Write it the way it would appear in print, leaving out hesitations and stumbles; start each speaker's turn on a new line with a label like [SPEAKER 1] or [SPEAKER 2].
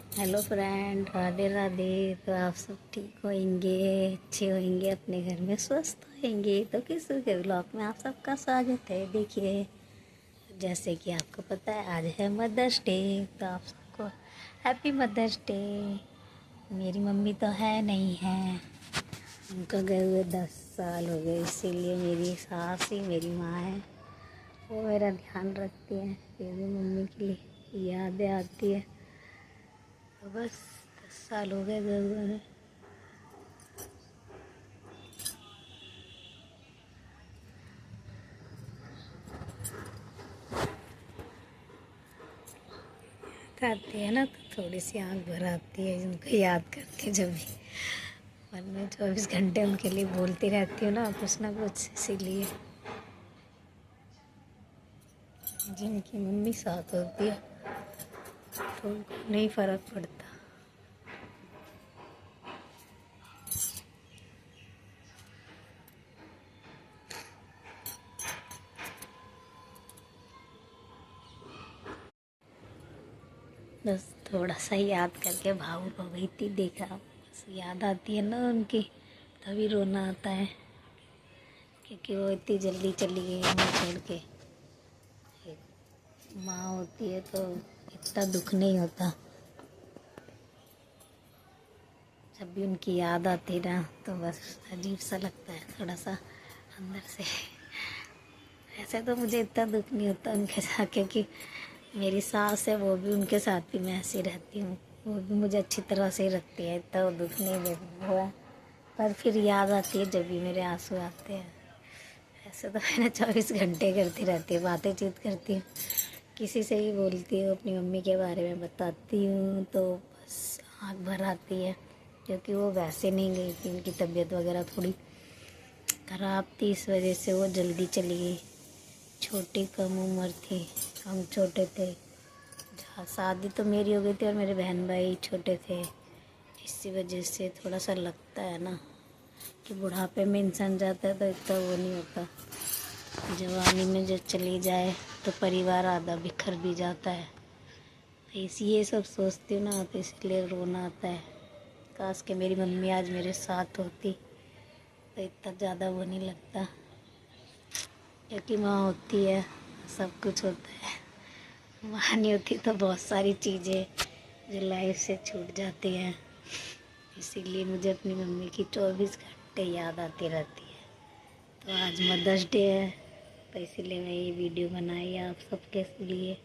[SPEAKER 1] Hello friend, Radhe Radhe. तो आप सब ठीक होंगे, अच्छे होंगे, अपने घर में स्वस्थ होंगे। तो किस के ब्लॉग में आप सबका स्वागत है। देखिए, जैसे कि आपको पता है आज है मदर्स डे, तो आप सबको हैप्पी मदर्स डे। मेरी मम्मी तो है नहीं है, उनको गए हुए 10 साल हो गए, इसीलिए मेरी सास ही मेरी माँ है। वो मेरा ध्यान रखती है, फिर भी मम्मी के लिए यादें आती है। तो बस 10 साल हो गए गए हुए हैं। आती है ना, तो थोड़ी सी आँख भर आती है, उनको याद करती है जब भी। मन में 24 घंटे उनके लिए बोलती रहती हूँ ना कुछ, इसीलिए जिनकी मम्मी साथ होती है तो उनको नहीं फ़र्क पड़ता। बस थोड़ा सा याद करके भावुक हो गई थी, देखा बस याद आती है ना उनकी, तभी रोना आता है, क्योंकि वो इतनी जल्दी चली गई हमें छोड़ के। एक माँ होती है तो इतना दुख नहीं होता। जब भी उनकी याद आती ना तो बस अजीब सा लगता है थोड़ा सा अंदर से। ऐसे तो मुझे इतना दुख नहीं होता उनके साथ, क्योंकि मेरी सास है, वो भी उनके साथ भी मैं ऐसी रहती हूँ, वो भी मुझे अच्छी तरह से ही रखती है, इतना वो दुख नहीं दे हुआ। पर फिर याद आती है जब भी मेरे आंसू आते हैं। ऐसे तो मैंने 24 घंटे करती रहती है, बातें चीत करती हूँ, किसी से भी बोलती हूँ, अपनी मम्मी के बारे में बताती हूँ तो बस आँख भर आती है। क्योंकि वो वैसे नहीं गई थी, उनकी तबीयत वगैरह थोड़ी ख़राब थी, इस वजह से वो जल्दी चली गई। छोटी कम उम्र थी, हम छोटे थे। जहाँ शादी तो मेरी हो गई थी और मेरे बहन भाई छोटे थे, इसी वजह से थोड़ा सा लगता है ना कि बुढ़ापे में इंसान जाता है तो इतना वो नहीं होता। जवानी में जब चली जाए तो परिवार आधा बिखर भी जाता है। इसी ये सब सोचती हूँ ना, तो इसलिए रोना आता है। काश कि मेरी मम्मी आज मेरे साथ होती तो इतना ज़्यादा वो नहीं लगता। क्योंकि माँ होती है सब कुछ होता है, माँ नहीं होती तो बहुत सारी चीज़ें जो लाइफ से छूट जाती हैं। इसीलिए मुझे अपनी मम्मी की 24 घंटे याद आती रहती है। तो आज मदर्स डे है, तो इसीलिए मैं ये वीडियो बनाई आप सबके लिए।